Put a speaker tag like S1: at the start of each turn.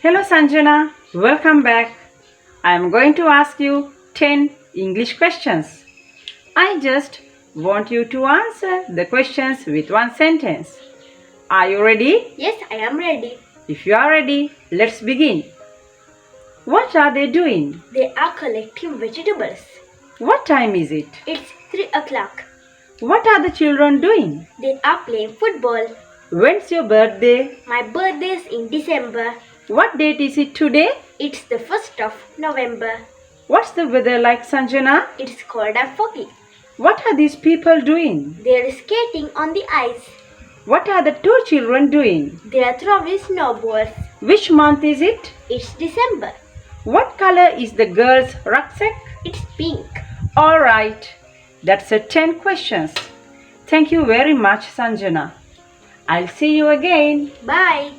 S1: Hello Sanjana, welcome back. I am going to ask you 10 English questions. I just want you to answer the questions with one sentence. Are you ready?
S2: Yes, I am ready.
S1: If you are ready, let's begin. What are they doing?
S2: They are collecting vegetables.
S1: What time is it?
S2: It's 3 o'clock.
S1: What are the children doing?
S2: They are playing football.
S1: When's your birthday?
S2: My birthday is in December.
S1: What date is it today?
S2: It's the 1st of November.
S1: What's the weather like, Sanjana?
S2: It's cold and foggy.
S1: What are these people doing?
S2: They are skating on the ice.
S1: What are the two children doing?
S2: They are throwing snowballs.
S1: Which month is it?
S2: It's December.
S1: What color is the girl's rucksack?
S2: It's pink.
S1: Alright, that's 10 questions. Thank you very much, Sanjana. I'll see you again.
S2: Bye.